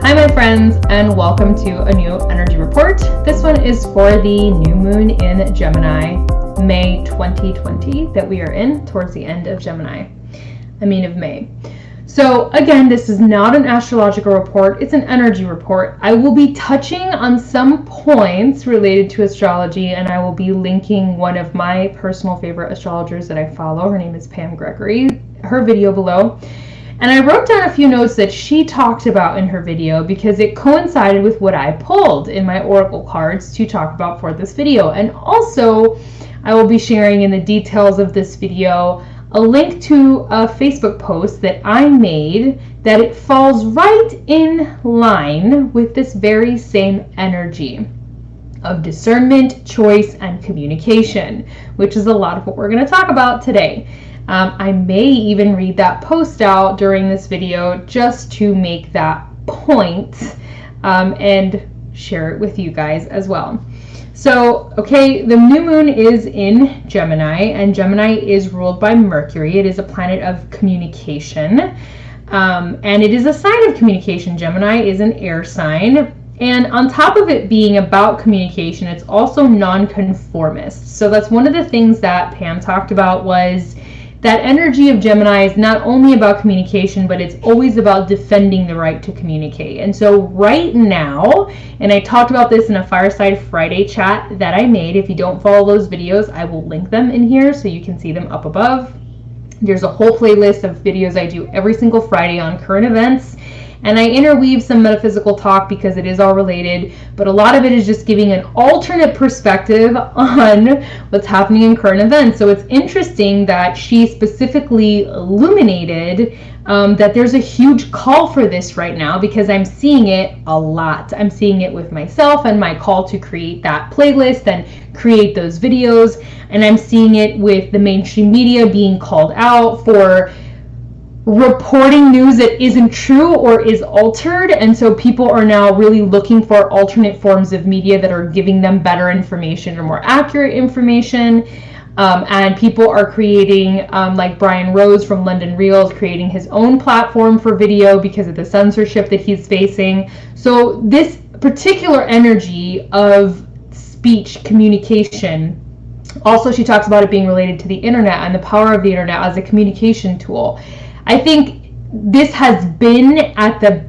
Hi my friends, and welcome to a new energy report. This one is for the new moon in Gemini, May 2020, that we are in towards the end of May. So again, this is not an astrological report, it's an energy report. I will be touching on some points related to astrology, and I will be linking one of my personal favorite astrologers that I follow. Her name is Pam Gregory, her video below. And I wrote down a few notes that she talked about in her video because it coincided with what I pulled in my oracle cards to talk about for this video. And also, I will be sharing in the details of this video a link to a Facebook post that I made that it falls right in line with this very same energy of discernment, choice, and communication, which is a lot of what we're going to talk about today. I may even read that post out during this video just to make that point and share it with you guys as well. So, okay, the new moon is in Gemini, and Gemini is ruled by Mercury. It is a planet of communication, and it is a sign of communication. Gemini is an air sign. And on top of it being about communication, it's also nonconformist. So that's one of the things that Pam talked about, was that energy of Gemini is not only about communication, but it's always about defending the right to communicate. And so right now, and I talked about this in a Fireside Friday chat that I made. If you don't follow those videos, I will link them in here so you can see them up above. There's a whole playlist of videos I do every single Friday on current events. And I interweave some metaphysical talk because it is all related, but a lot of it is just giving an alternate perspective on what's happening in current events. So it's interesting that she specifically illuminated that there's a huge call for this right now, because I'm seeing it a lot. I'm seeing it with myself and my call to create that playlist and create those videos. And I'm seeing it with the mainstream media being called out for reporting news that isn't true or is altered, and so people are now really looking for alternate forms of media that are giving them better information or more accurate information. And people are creating, like Brian Rose from London Reels, creating his own platform for video because of the censorship that he's facing. So this particular energy of speech communication, also she talks about it being related to the internet and the power of the internet as a communication tool. I think this has been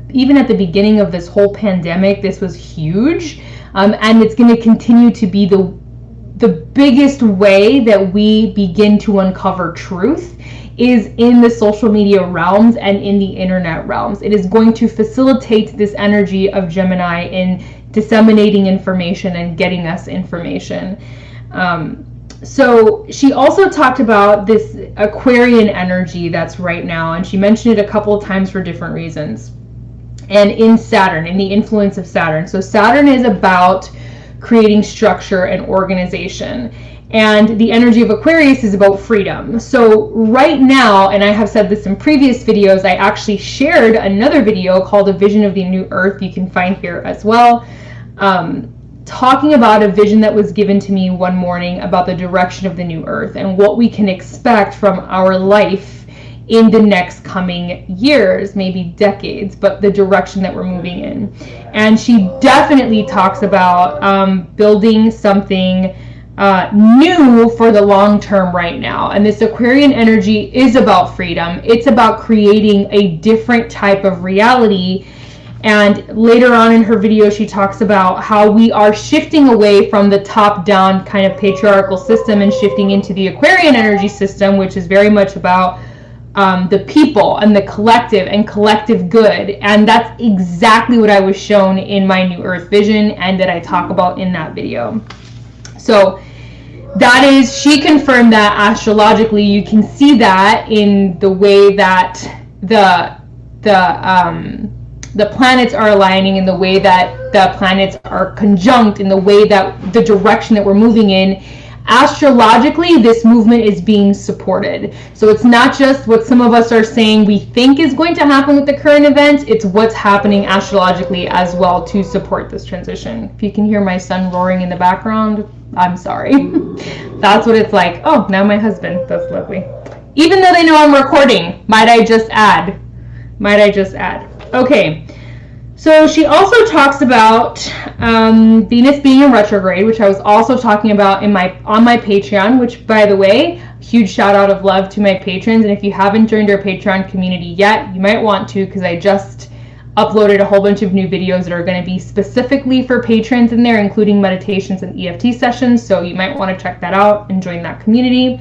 even at the beginning of this whole pandemic, this was huge, and it's going to continue to be the biggest way that we begin to uncover truth is in the social media realms and in the internet realms. It is going to facilitate this energy of Gemini in disseminating information and getting us information. So she also talked about this Aquarian energy that's right now, and she mentioned it a couple of times for different reasons. And in Saturn, in the influence of Saturn. So Saturn is about creating structure and organization. And the energy of Aquarius is about freedom. So right now, and I have said this in previous videos, I actually shared another video called A Vision of the New Earth, you can find here as well. Talking about a vision that was given to me one morning about the direction of the new earth and what we can expect from our life in the next coming years, maybe decades, but the direction that we're moving in. And she definitely talks about building something new for the long term right now. And this Aquarian energy is about freedom. It's about creating a different type of reality. And later on in her video, she talks about how we are shifting away from the top-down kind of patriarchal system and shifting into the Aquarian energy system, which is very much about the people and the collective and collective good. And that's exactly what I was shown in my New Earth vision and that I talk about in that video. So that is, she confirmed that astrologically. You can see that in the way that the planets are aligning, in the way that the planets are conjunct, in the way that the direction that we're moving in. Astrologically, this movement is being supported. So it's not just what some of us are saying we think is going to happen with the current events, it's what's happening astrologically as well to support this transition. If you can hear my son roaring in the background, I'm sorry. That's what it's like. Oh, now my husband. That's lovely. Even though they know I'm recording, might I just add. Okay, So she also talks about Venus being in retrograde, which I was also talking about on my Patreon, which, by the way, huge shout out of love to my patrons. And if you haven't joined our Patreon community yet, you might want to, because I just uploaded a whole bunch of new videos that are going to be specifically for patrons in there, including meditations and EFT sessions. So you might want to check that out and join that community.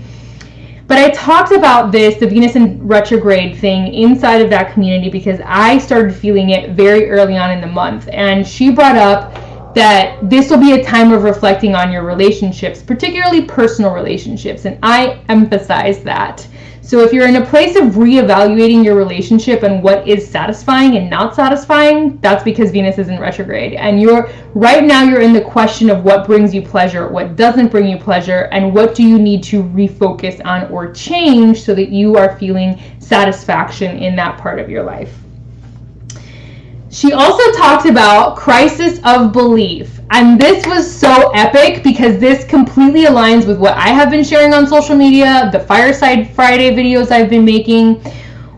But I talked about the Venus in retrograde thing inside of that community because I started feeling it very early on in the month. And she brought up that this will be a time of reflecting on your relationships, particularly personal relationships. And I emphasize that. So if you're in a place of reevaluating your relationship and what is satisfying and not satisfying, that's because Venus is in retrograde. And right now you're in the question of what brings you pleasure, what doesn't bring you pleasure, and what do you need to refocus on or change so that you are feeling satisfaction in that part of your life. She also talked about crisis of belief. And this was so epic because this completely aligns with what I have been sharing on social media, the Fireside Friday videos I've been making,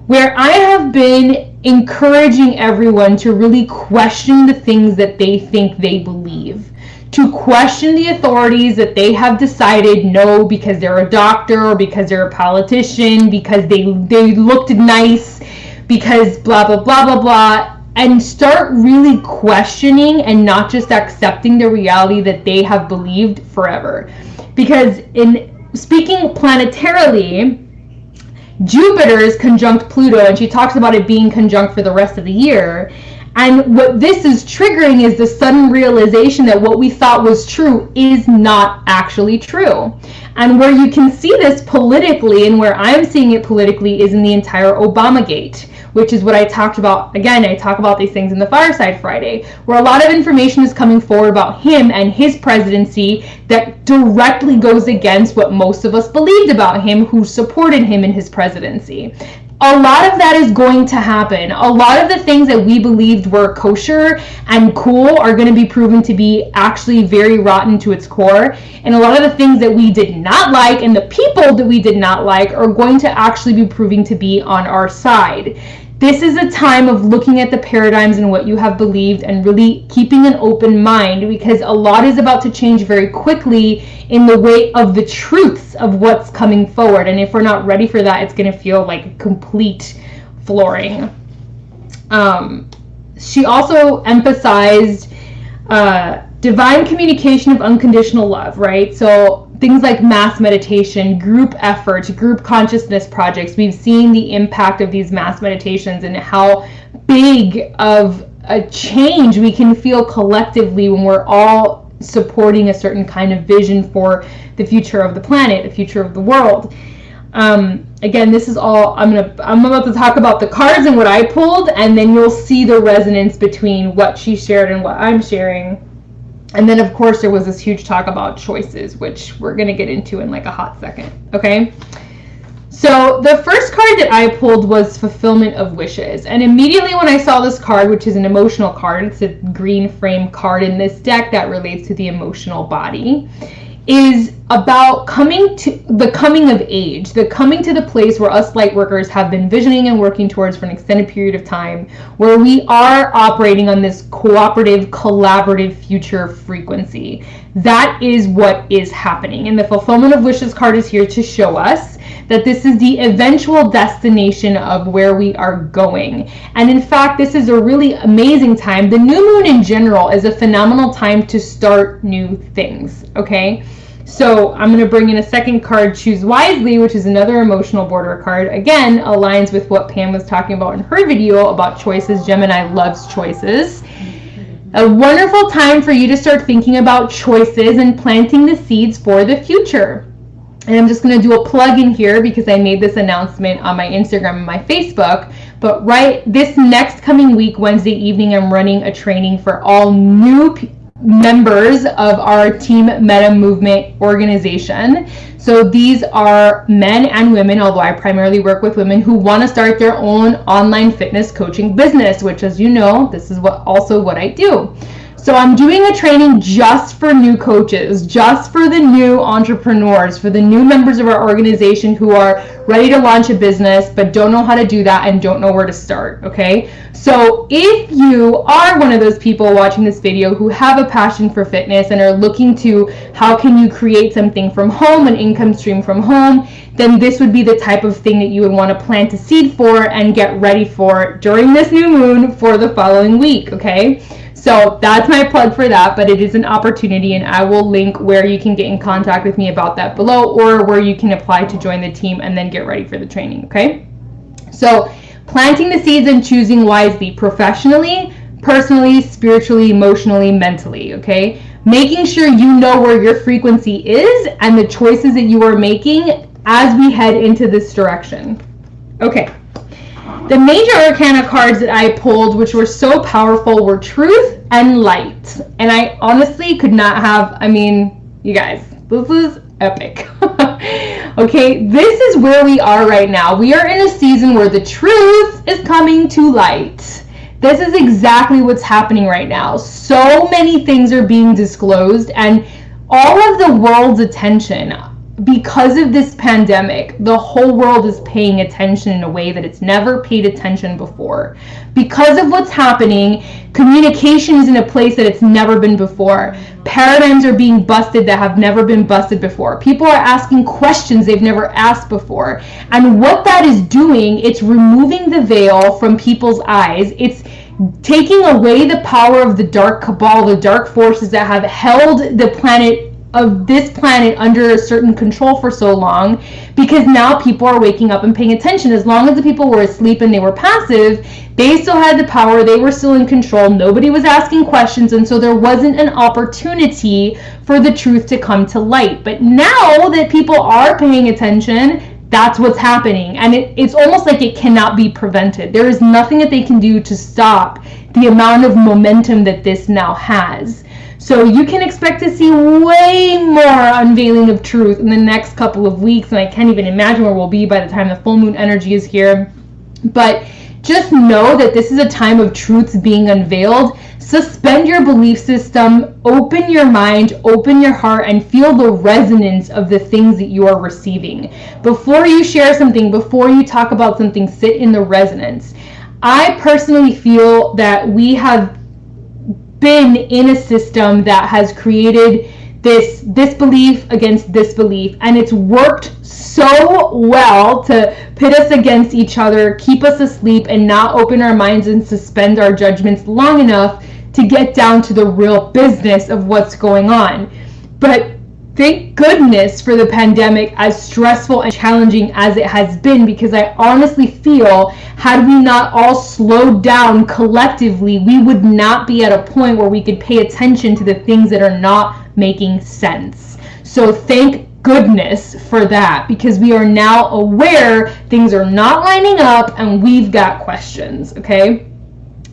where I have been encouraging everyone to really question the things that they think they believe, to question the authorities that they have decided no because they're a doctor or because they're a politician, because they looked nice, because blah, blah, blah, blah, blah. And start really questioning and not just accepting the reality that they have believed forever. Because in speaking planetarily, Jupiter is conjunct Pluto, and she talks about it being conjunct for the rest of the year. And what this is triggering is the sudden realization that what we thought was true is not actually true. And where you can see this politically, and where I'm seeing it politically, is in the entire Obamagate, which is what I talked about. Again, I talk about these things in the Fireside Friday, where a lot of information is coming forward about him and his presidency that directly goes against what most of us believed about him who supported him in his presidency. A lot of that is going to happen. A lot of the things that we believed were kosher and cool are going to be proven to be actually very rotten to its core. And a lot of the things that we did not like and the people that we did not like are going to actually be proving to be on our side. This is a time of looking at the paradigms and what you have believed and really keeping an open mind, because a lot is about to change very quickly in the way of the truths of what's coming forward. And if we're not ready for that, it's going to feel like a complete flooring. She also emphasized divine communication of unconditional love, right? So things like mass meditation, group efforts, group consciousness projects. We've seen the impact of these mass meditations and how big of a change we can feel collectively when we're all supporting a certain kind of vision for the future of the planet, the future of the world. Again, this is all, I'm about to talk about the cards and what I pulled, and then you'll see the resonance between what she shared and what I'm sharing. And then, of course, there was this huge talk about choices, which we're going to get into in like a hot second, okay? So the first card that I pulled was Fulfillment of Wishes. And immediately when I saw this card, which is an emotional card, it's a green frame card in this deck that relates to the emotional body, is about the coming of age, the coming to the place where us light workers have been visioning and working towards for an extended period of time, where we are operating on this cooperative, collaborative future frequency. That is what is happening. And the Fulfillment of Wishes card is here to show us that this is the eventual destination of where we are going. And in fact, this is a really amazing time. The new moon in general is a phenomenal time to start new things, okay? So I'm going to bring in a second card, Choose Wisely, which is another emotional border card. Again, aligns with what Pam was talking about in her video about choices. Gemini loves choices. A wonderful time for you to start thinking about choices and planting the seeds for the future. And I'm just going to do a plug in here because I made this announcement on my Instagram and my Facebook. But right this next coming week, Wednesday evening, I'm running a training for all new members of our Team Meta Movement organization. So these are men and women, although I primarily work with women who want to start their own online fitness coaching business, which, as you know, this is what I do. So I'm doing a training just for new coaches, just for the new entrepreneurs, for the new members of our organization who are ready to launch a business but don't know how to do that and don't know where to start, okay? So if you are one of those people watching this video who have a passion for fitness and are looking to how can you create something from home, an income stream from home, then this would be the type of thing that you would want to plant a seed for and get ready for during this new moon for the following week, okay? So that's my plug for that, but it is an opportunity, and I will link where you can get in contact with me about that below, or where you can apply to join the team and then get ready for the training, okay? So planting the seeds and choosing wisely, professionally, personally, spiritually, emotionally, mentally, okay? Making sure you know where your frequency is and the choices that you are making as we head into this direction. Okay. The major arcana cards that I pulled, which were so powerful, were truth and light. And I honestly could not have, you guys, this is epic. Okay, this is where we are right now. We are in a season where the truth is coming to light. This is exactly what's happening right now. So many things are being disclosed, and all of the world's attention, because of this pandemic, the whole world is paying attention in a way that it's never paid attention before. Because of what's happening, communication is in a place that it's never been before. Paradigms are being busted that have never been busted before. People are asking questions they've never asked before. And what that is doing, it's removing the veil from people's eyes. It's taking away the power of the dark cabal, the dark forces that have held the planet under a certain control for so long, because now people are waking up and paying attention. As long as the people were asleep and they were passive, they still had the power, they were still in control, nobody was asking questions, and so there wasn't an opportunity for the truth to come to light. But now that people are paying attention, that's what's happening, and it's almost like it cannot be prevented. There is nothing that they can do to stop the amount of momentum that this now has. So you can expect to see way more unveiling of truth in the next couple of weeks, and I can't even imagine where we'll be by the time the full moon energy is here. But just know that this is a time of truths being unveiled. Suspend your belief system, open your mind, open your heart, and feel the resonance of the things that you are receiving. Before you share something, before you talk about something, sit in the resonance. I personally feel that we have been in a system that has created this belief against disbelief, and it's worked so well to pit us against each other, keep us asleep, and not open our minds and suspend our judgments long enough to get down to the real business of what's going on. But thank goodness for the pandemic, as stressful and challenging as it has been, because I honestly feel had we not all slowed down collectively, we would not be at a point where we could pay attention to the things that are not making sense. So thank goodness for that, because we are now aware things are not lining up and we've got questions, okay?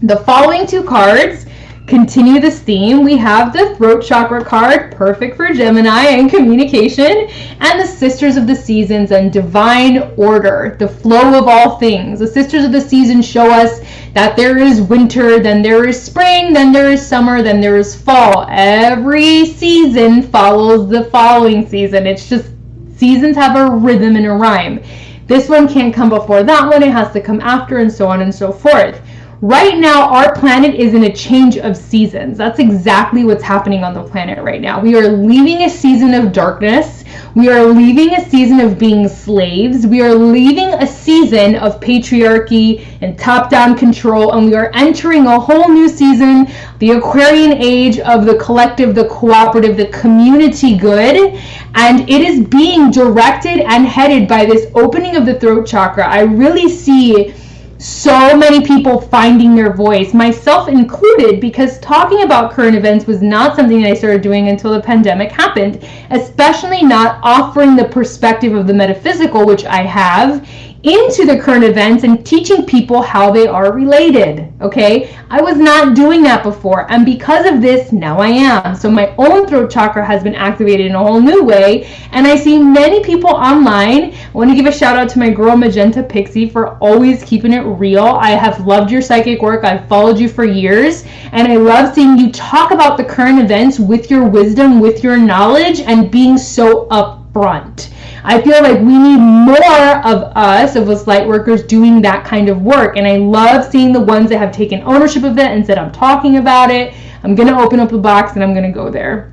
The following two cards continue this theme. We have the throat chakra card, perfect for Gemini and communication, and the Sisters of the Seasons and divine order, the flow of all things. The Sisters of the Seasons show us that there is winter, then there is spring, then there is summer, then there is fall. Every season follows the following season. It's just seasons have a rhythm and a rhyme. This one can't come before that one, it has to come after, and so on and so forth. Right now, our planet is in a change of seasons. That's exactly what's happening on the planet right now. We are leaving a season of darkness. We are leaving a season of being slaves. We are leaving a season of patriarchy and top-down control, and we are entering a whole new season, the Aquarian age of the collective, the cooperative, the community good, and it is being directed and headed by this opening of the throat chakra. I really see so many people finding their voice, myself included, because talking about current events was not something that I started doing until the pandemic happened, especially not offering the perspective of the metaphysical, which I have, into the current events and teaching people how they are related. Okay, I was not doing that before, and because of this, now I am. So my own throat chakra has been activated in a whole new way, and I see many people online. I want to give a shout out to my girl Magenta Pixie for always keeping it real. I have loved your psychic work. I've followed you for years, and I love seeing you talk about the current events with your wisdom, with your knowledge, and being so upfront. I feel like we need more of us light workers doing that kind of work, and I love seeing the ones that have taken ownership of it and said, I'm talking about it, I'm going to open up the box and I'm going to go there.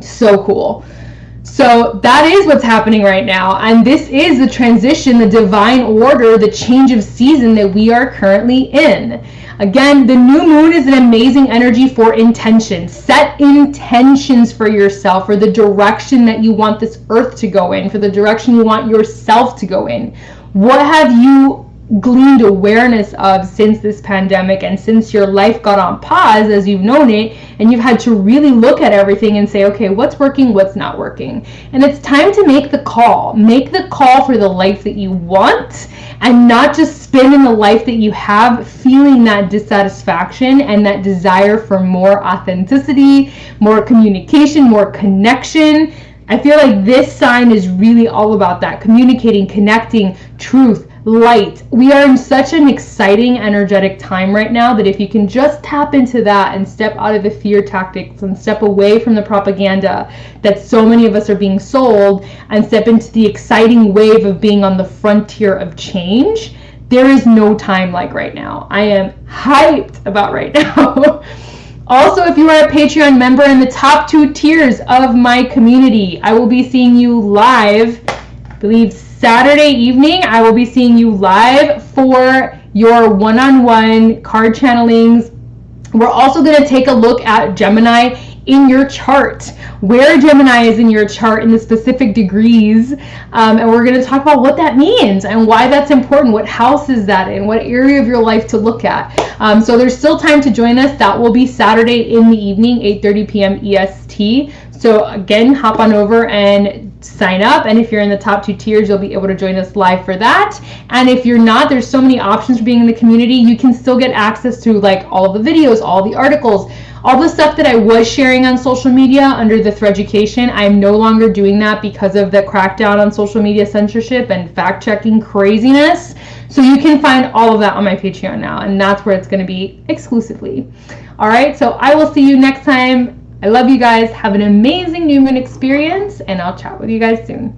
So cool. So that is what's happening right now, and this is the transition, the divine order, the change of season that we are currently in. Again, the new moon is an amazing energy for intention. Set intentions for yourself, for the direction that you want this earth to go in, for the direction you want yourself to go in. What have you gleaned awareness of since this pandemic and since your life got on pause as you've known it, and you've had to really look at everything and say, okay, what's working, what's not working? And it's time to make the call. Make the call for the life that you want, and not just spin in the life that you have feeling that dissatisfaction and that desire for more authenticity, more communication, more connection. I feel like this sign is really all about that, communicating, connecting, truth, light. We are in such an exciting, energetic time right now that if you can just tap into that and step out of the fear tactics and step away from the propaganda that so many of us are being sold and step into the exciting wave of being on the frontier of change, there is no time like right now. I am hyped about right now. Also, if you are a Patreon member in the top 2 tiers of my community, I will be seeing you live, I believe Saturday evening. I will be seeing you live for your one-on-one card channelings. We're also going to take a look at Gemini in your chart, where Gemini is in your chart in the specific degrees, and we're going to talk about what that means and why that's important, what house is that in, what area of your life to look at. So there's still time to join us. That will be Saturday in the evening, 8:30 p.m. EST. So again, hop on over and sign up, and if you're in the top 2 tiers, you'll be able to join us live for that. And if you're not, there's so many options for being in the community. You can still get access to like all of the videos, all the articles, all the stuff that I was sharing on social media under the Threaducation. I'm no longer doing that because of the crackdown on social media censorship and fact-checking craziness. So you can find all of that on my Patreon now, and that's where it's going to be exclusively. All right, so I will see you next time. I love you guys. Have an amazing new moon experience, and I'll chat with you guys soon.